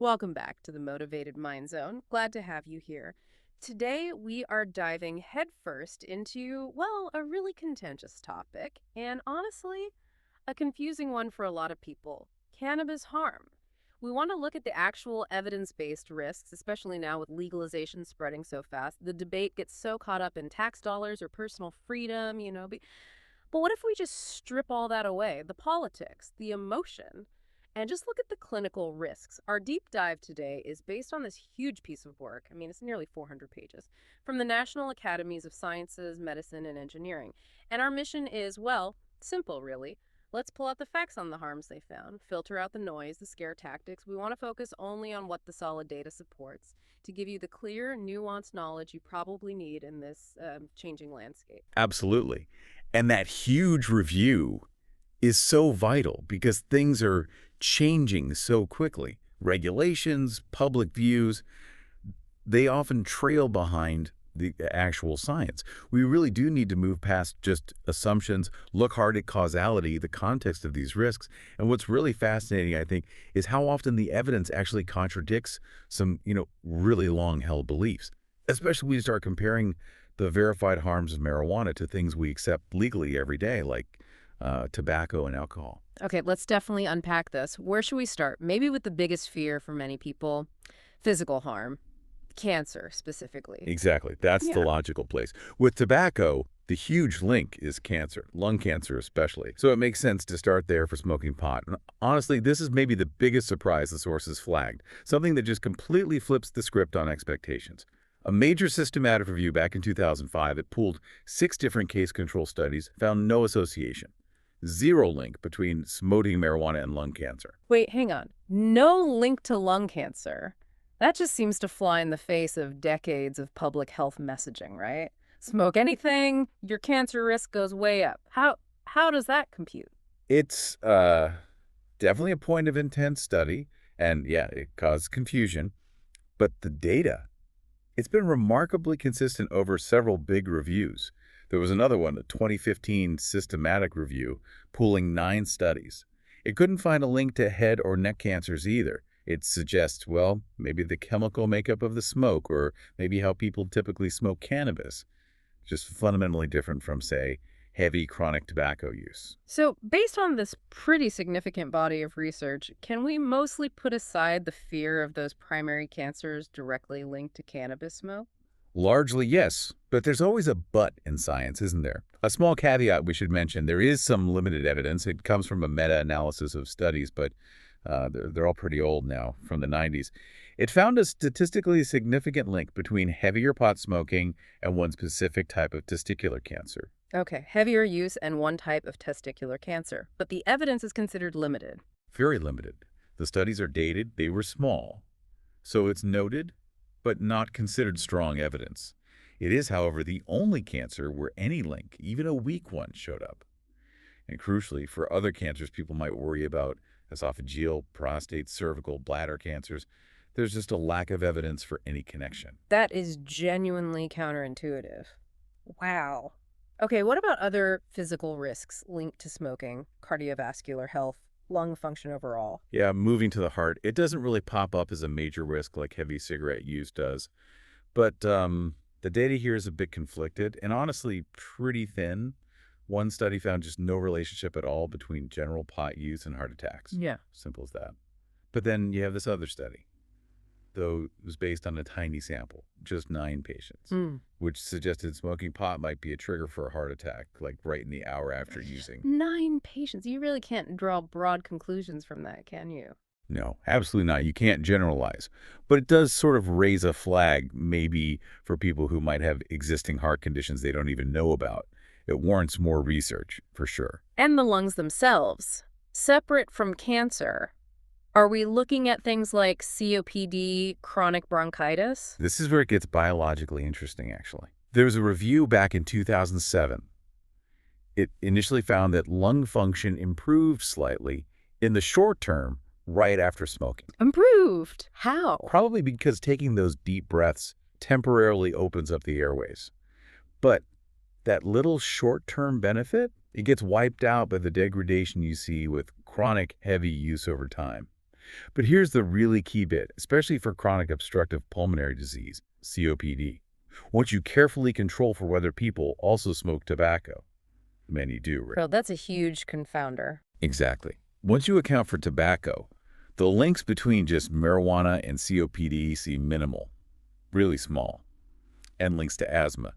Welcome back to the Motivated Mind Zone. Glad to have you here. Today, we are diving headfirst into, well, a really contentious topic, and honestly, a confusing one for a lot of people: cannabis harm. We want to look at the actual evidence based risks, especially now with legalization spreading so fast. The debate gets so caught up in tax dollars or personal freedom, But what if we just strip all that away? The politics, the emotion, and just look at the clinical risks. Our deep dive today is based on this huge piece of work. I mean, it's nearly 400 pages from the National Academies of Sciences, Medicine, and Engineering. And our mission is, well, simple, really. Let's pull out the facts on the harms they found, filter out the noise, the scare tactics. We want to focus only on what the solid data supports to give you the clear, nuanced knowledge you probably need in this changing landscape. Absolutely. And that huge review is so vital because things are changing so quickly. Regulations, public views, they often trail behind the actual science. We really do need to move past just assumptions, look hard at causality, the context of these risks. And what's really fascinating, I think, is how often the evidence actually contradicts some, really long-held beliefs, especially when you start comparing the verified harms of marijuana to things we accept legally every day, like tobacco and alcohol. Okay, let's definitely unpack this. Where should we start? Maybe with the biggest fear for many people: physical harm, cancer specifically. Exactly. That's the Yeah. logical place. With tobacco, the huge link is cancer, lung cancer especially. So it makes sense to start there for smoking pot. And honestly, this is maybe the biggest surprise the sources flagged, something that just completely flips the script on expectations. A major systematic review back in 2005, it pooled 6 different case control studies, found no association. Zero link between smoking marijuana and lung cancer. Wait, hang on. No link to lung cancer. That just seems to fly in the face of decades of public health messaging, right? Smoke anything, your cancer risk goes way up. How does that compute? It's definitely a point of intent study, and yeah, it caused confusion. But the data, it's been remarkably consistent over several big reviews. There was another one, a 2015 systematic review, pooling 9 studies. It couldn't find a link to head or neck cancers either. It suggests, well, maybe the chemical makeup of the smoke, or maybe how people typically smoke cannabis. Just fundamentally different from, say, heavy chronic tobacco use. So, based on this pretty significant body of research, can we mostly put aside the fear of those primary cancers directly linked to cannabis smoke? Largely, yes, but there's always a but in science, isn't there? A small caveat we should mention: there is some limited evidence. It comes from a meta-analysis of studies, but they're all pretty old now, from the 90s. It found a statistically significant link between heavier pot smoking and one specific type of testicular cancer. Okay, heavier use and one type of testicular cancer, but the evidence is considered limited. Very limited. The studies are dated, they were small. So it's noted, but not considered strong evidence. It is, however, the only cancer where any link, even a weak one, showed up. And crucially, for other cancers people might worry about, esophageal, prostate, cervical, bladder cancers, there's just a lack of evidence for any connection. That is genuinely counterintuitive. Wow. Okay, what about other physical risks linked to smoking, cardiovascular health, lung function overall? Yeah, moving to the heart, it doesn't really pop up as a major risk like heavy cigarette use does. But the data here is a bit conflicted and honestly pretty thin. One study found just no relationship at all between general pot use and heart attacks. Yeah. Simple as that. But then you have this other study, though it was based on a tiny sample, just 9 patients, which suggested smoking pot might be a trigger for a heart attack, like right in the hour after using. 9 patients. You really can't draw broad conclusions from that, can you? No, absolutely not. You can't generalize. But it does sort of raise a flag, maybe for people who might have existing heart conditions they don't even know about. It warrants more research, for sure. And the lungs themselves, separate from cancer. Are we looking at things like COPD, chronic bronchitis? This is where it gets biologically interesting, actually. There was a review back in 2007. It initially found that lung function improved slightly in the short term right after smoking. Improved. How? Probably because taking those deep breaths temporarily opens up the airways. But that little short-term benefit, it gets wiped out by the degradation you see with chronic heavy use over time. But here's the really key bit, especially for chronic obstructive pulmonary disease, COPD. Once you carefully control for whether people also smoke tobacco, many do, right? Bro, that's a huge confounder. Exactly. Once you account for tobacco, the links between just marijuana and COPD seem minimal, really small, and links to asthma,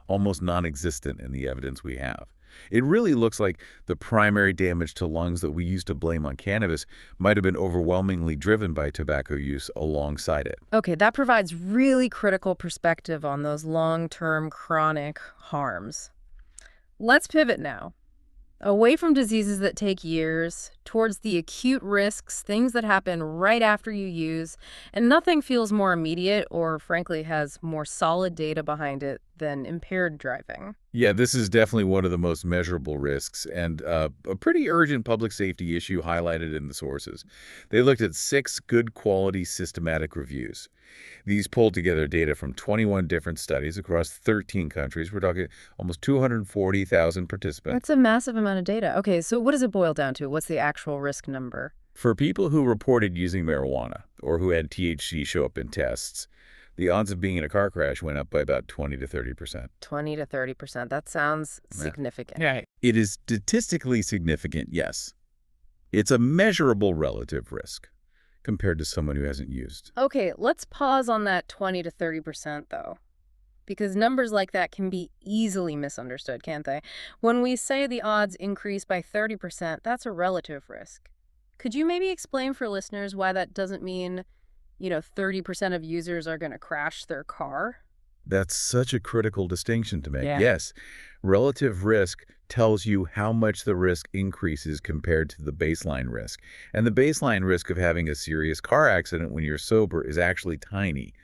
almost non-existent in the evidence we have. It really looks like the primary damage to lungs that we used to blame on cannabis might have been overwhelmingly driven by tobacco use alongside it. Okay, that provides really critical perspective on those long-term chronic harms. Let's pivot now. Away from diseases that take years, towards the acute risks, things that happen right after you use, and nothing feels more immediate or, frankly, has more solid data behind it than impaired driving. Yeah, this is definitely one of the most measurable risks and a pretty urgent public safety issue highlighted in the sources. They looked at 6 good quality systematic reviews. These pulled together data from 21 different studies across 13 countries. We're talking almost 240,000 participants. That's a massive amount of data. Okay, so what does it boil down to? What's the actual risk number? For people who reported using marijuana or who had THC show up in tests, the odds of being in a car crash went up by about 20 to 30%. 20 to 30%. That sounds significant. Yeah. It is statistically significant, yes. It's a measurable relative risk compared to someone who hasn't used. Okay, let's pause on that 20 to 30% though, because numbers like that can be easily misunderstood, can't they? When we say the odds increase by 30%, that's a relative risk. Could you maybe explain for listeners why that doesn't mean, 30% of users are going to crash their car? That's such a critical distinction to make. Yeah. Yes, relative risk tells you how much the risk increases compared to the baseline risk. And the baseline risk of having a serious car accident when you're sober is actually tiny.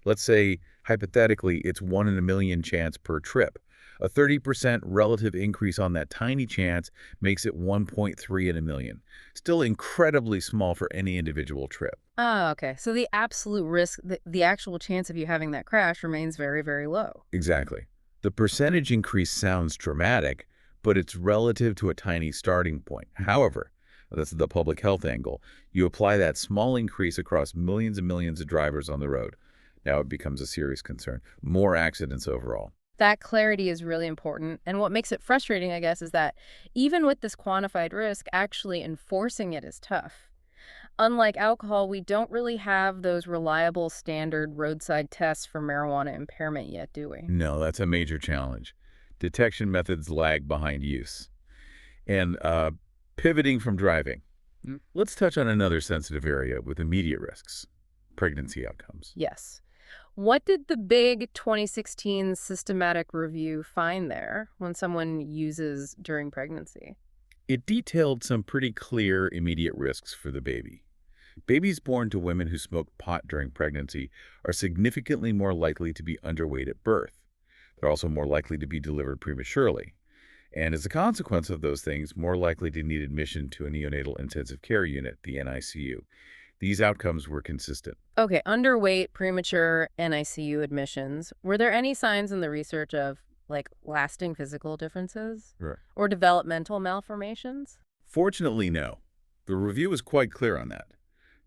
Let's say, hypothetically, it's 1 in a million chance per trip. A 30% relative increase on that tiny chance makes it 1.3 in a million. Still incredibly small for any individual trip. Oh, okay. So the absolute risk, the actual chance of you having that crash remains very, very low. Exactly. The percentage increase sounds dramatic, but it's relative to a tiny starting point. However, that's the public health angle. You apply that small increase across millions and millions of drivers on the road. Now it becomes a serious concern. More accidents overall. That clarity is really important. And what makes it frustrating, I guess, is that even with this quantified risk, actually enforcing it is tough. Unlike alcohol, we don't really have those reliable standard roadside tests for marijuana impairment yet, do we? No, that's a major challenge. Detection methods lag behind use. And pivoting from driving, let's touch on another sensitive area with immediate risks, pregnancy outcomes. Yes. What did the big 2016 systematic review find there when someone uses during pregnancy? It detailed some pretty clear immediate risks for the baby. Babies born to women who smoke pot during pregnancy are significantly more likely to be underweight at birth. They're also more likely to be delivered prematurely. And as a consequence of those things, more likely to need admission to a neonatal intensive care unit, the NICU. These outcomes were consistent. Okay, underweight, premature, NICU admissions. Were there any signs in the research of, lasting physical differences? Right. Or developmental malformations? Fortunately, no. The review was quite clear on that.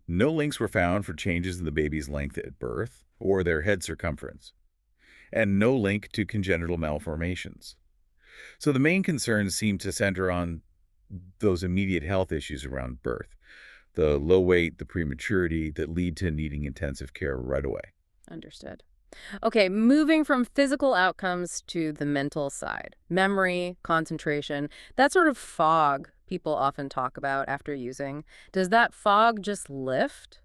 No links were found for changes in the baby's length at birth or their head circumference, and no link to congenital malformations. So the main concerns seem to center on those immediate health issues around birth, the low weight, the prematurity that lead to needing intensive care right away. Understood. Okay, moving from physical outcomes to the mental side. Memory, concentration, that sort of fog people often talk about after using. Does that fog just lift?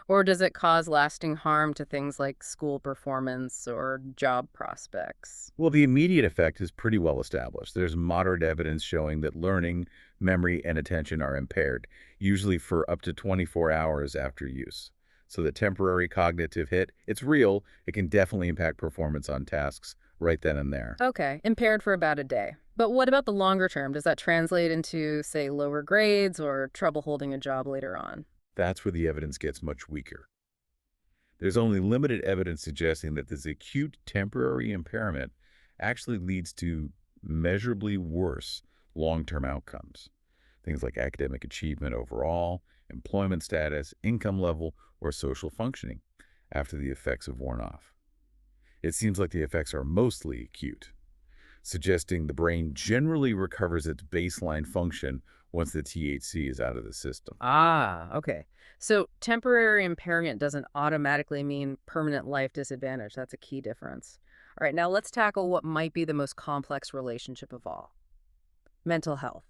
Or does it cause lasting harm to things like school performance or job prospects? Well, the immediate effect is pretty well established. There's moderate evidence showing that learning, memory, and attention are impaired, usually for up to 24 hours after use. So the temporary cognitive hit, it's real. It can definitely impact performance on tasks right then and there. Okay, impaired for about a day. But what about the longer term? Does that translate into, say, lower grades or trouble holding a job later on? That's where the evidence gets much weaker. There's only limited evidence suggesting that this acute temporary impairment actually leads to measurably worse long-term outcomes. Things like academic achievement overall employment status, income level, or social functioning after the effects have worn off. It seems like the effects are mostly acute, suggesting the brain generally recovers its baseline function once the THC is out of the system. Ah, okay. So temporary impairment doesn't automatically mean permanent life disadvantage. That's a key difference. All right, now let's tackle what might be the most complex relationship of all: mental health.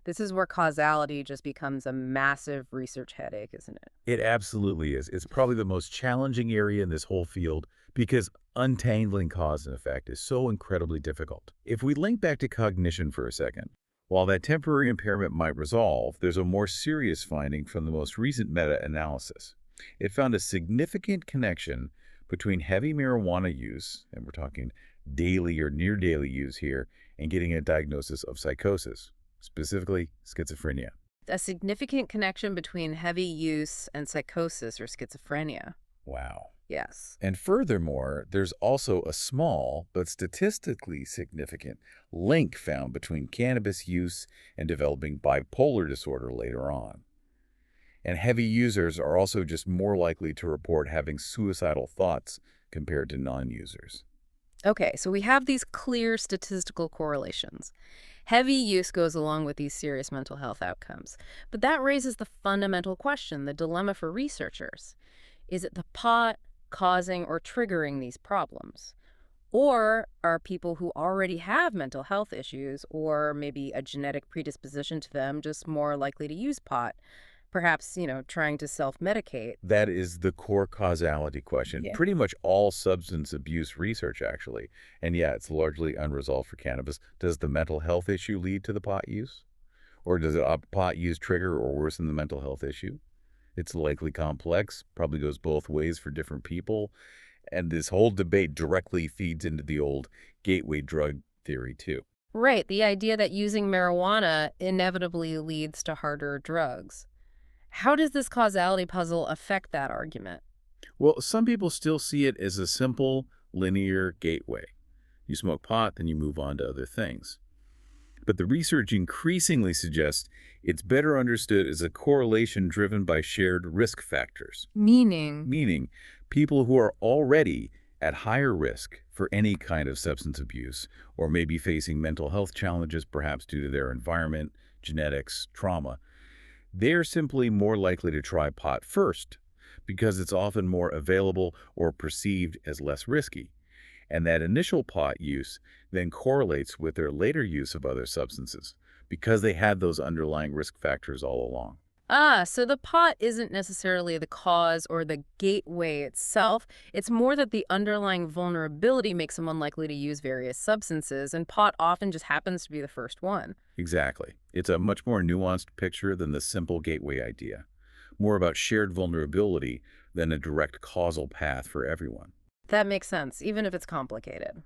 This is where causality just becomes a massive research headache, isn't it? It absolutely is. It's probably the most challenging area in this whole field because untangling cause and effect is so incredibly difficult. If we link back to cognition for a second, while that temporary impairment might resolve, there's a more serious finding from the most recent meta-analysis. It found a significant connection between heavy marijuana use, and we're talking daily or near daily use here, and getting a diagnosis of psychosis, specifically schizophrenia. A significant connection between heavy use and psychosis or schizophrenia. Wow. Yes. And furthermore, there's also a small but statistically significant link found between cannabis use and developing bipolar disorder later on. And heavy users are also just more likely to report having suicidal thoughts compared to non-users. Okay, so we have these clear statistical correlations. Heavy use goes along with these serious mental health outcomes. But that raises the fundamental question, the dilemma for researchers. Is it the pot causing or triggering these problems? Or are people who already have mental health issues or maybe a genetic predisposition to them just more likely to use pot? Perhaps, trying to self-medicate. That is the core causality question. Yeah. Pretty much all substance abuse research, actually. And yeah, it's largely unresolved for cannabis. Does the mental health issue lead to the pot use? Or does the pot use trigger or worsen the mental health issue? It's likely complex, probably goes both ways for different people. And this whole debate directly feeds into the old gateway drug theory, too. Right, the idea that using marijuana inevitably leads to harder drugs. How does this causality puzzle affect that argument? Well, some people still see it as a simple, linear gateway. You smoke pot, then you move on to other things. But the research increasingly suggests it's better understood as a correlation driven by shared risk factors. Meaning? Meaning, people who are already at higher risk for any kind of substance abuse or maybe facing mental health challenges, perhaps due to their environment, genetics, trauma, they're simply more likely to try pot first because it's often more available or perceived as less risky. And that initial pot use then correlates with their later use of other substances because they had those underlying risk factors all along. Ah, so the pot isn't necessarily the cause or the gateway itself. It's more that the underlying vulnerability makes someone likely to use various substances, and pot often just happens to be the first one. Exactly. It's a much more nuanced picture than the simple gateway idea. More about shared vulnerability than a direct causal path for everyone. That makes sense, even if it's complicated.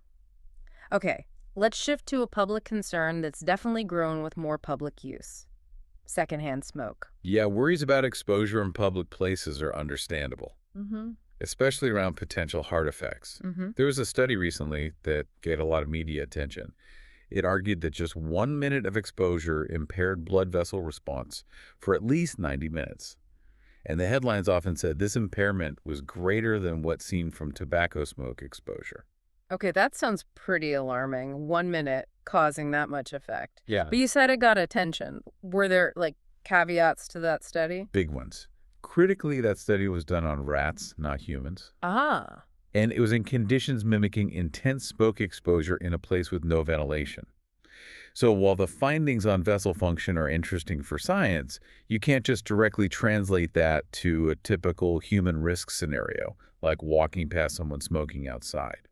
Okay, let's shift to a public concern that's definitely grown with more public use: secondhand smoke. Yeah, worries about exposure in public places are understandable, Mm-hmm. especially around potential heart effects. Mm-hmm. There was a study recently that get a lot of media attention. It argued that just 1 minute of exposure impaired blood vessel response for at least 90 minutes. And the headlines often said this impairment was greater than what seen from tobacco smoke exposure. Okay, that sounds pretty alarming. 1 minute causing that much effect. Yeah. But you said it got attention. Were there, caveats to that study? Big ones. Critically, that study was done on rats, not humans. Ah. And it was in conditions mimicking intense smoke exposure in a place with no ventilation. So while the findings on vessel function are interesting for science, you can't just directly translate that to a typical human risk scenario, like walking past someone smoking outside.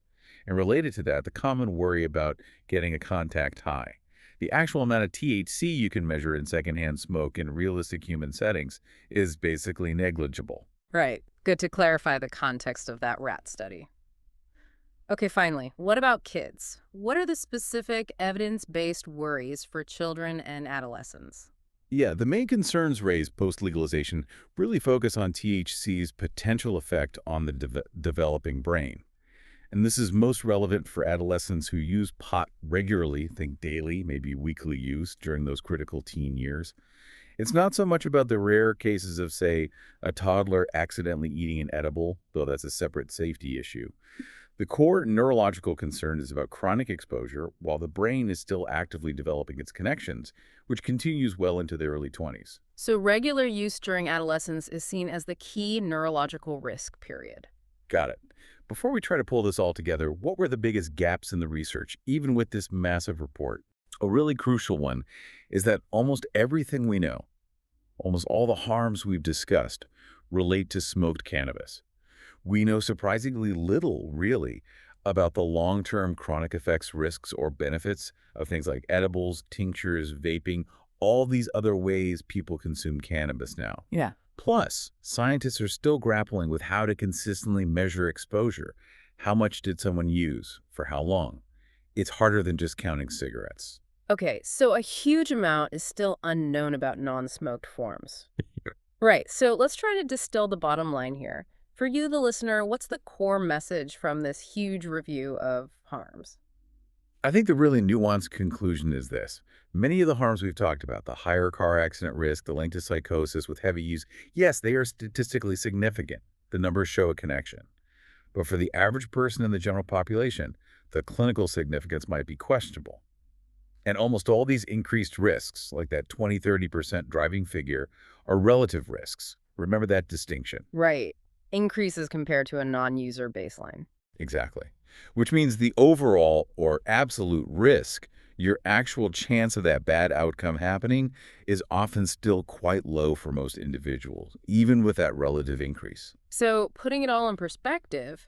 And related to that, the common worry about getting a contact high. The actual amount of THC you can measure in secondhand smoke in realistic human settings is basically negligible. Right. Good to clarify the context of that rat study. Okay, finally, what about kids? What are the specific evidence-based worries for children and adolescents? Yeah, the main concerns raised post-legalization really focus on THC's potential effect on the developing brain. And this is most relevant for adolescents who use pot regularly, think daily, maybe weekly use during those critical teen years. It's not so much about the rare cases of, say, a toddler accidentally eating an edible, though that's a separate safety issue. The core neurological concern is about chronic exposure while the brain is still actively developing its connections, which continues well into the early 20s. So regular use during adolescence is seen as the key neurological risk period. Got it. Before we try to pull this all together, what were the biggest gaps in the research, even with this massive report? A really crucial one is that almost everything we know, almost all the harms we've discussed, relate to smoked cannabis. We know surprisingly little, really, about the long-term chronic effects, risks, or benefits of things like edibles, tinctures, vaping, all these other ways people consume cannabis now. Yeah. Plus, scientists are still grappling with how to consistently measure exposure. How much did someone use? For how long? It's harder than just counting cigarettes. Okay, so a huge amount is still unknown about non-smoked forms. Right, so let's try to distill the bottom line here. For you, the listener, what's the core message from this huge review of harms? I think the really nuanced conclusion is this. Many of the harms we've talked about, the higher car accident risk, the link to psychosis with heavy use, yes, they are statistically significant. The numbers show a connection. But for the average person in the general population, the clinical significance might be questionable. And almost all these increased risks, like that 20–30% driving figure, are relative risks. Remember that distinction. Right, increases compared to a non-user baseline. Exactly. Which means the overall or absolute risk, your actual chance of that bad outcome happening, is often still quite low for most individuals, even with that relative increase. So, putting it all in perspective,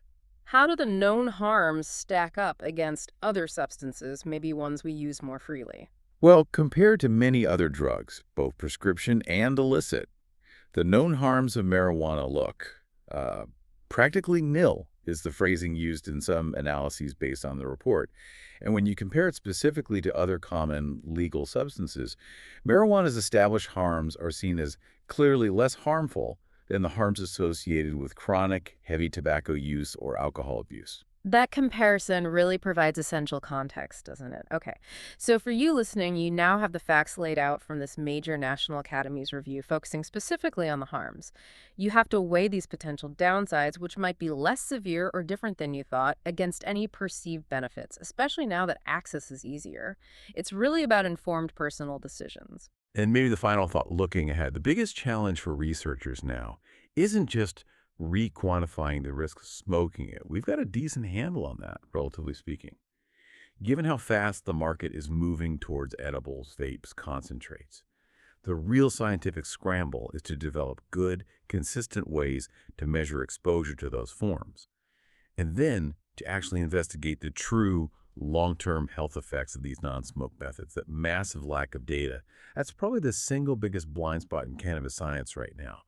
how do the known harms stack up against other substances, maybe ones we use more freely? Well, compared to many other drugs, both prescription and illicit, the known harms of marijuana look practically nil is the phrasing used in some analyses based on the report. And when you compare it specifically to other common legal substances, marijuana's established harms are seen as clearly less harmful than the harms associated with chronic heavy tobacco use or alcohol abuse. That comparison really provides essential context, doesn't it? Okay. So for you listening, you now have the facts laid out from this major National Academies review focusing specifically on the harms. You have to weigh these potential downsides, which might be less severe or different than you thought, against any perceived benefits, especially now that access is easier. It's really about informed personal decisions. And maybe the final thought looking ahead, the biggest challenge for researchers now isn't just re-quantifying the risk of smoking it. We've got a decent handle on that, relatively speaking. Given how fast the market is moving towards edibles, vapes, concentrates, the real scientific scramble is to develop good, consistent ways to measure exposure to those forms, and then to actually investigate the true long-term health effects of these non-smoke methods. That massive lack of data, that's probably the single biggest blind spot in cannabis science right now.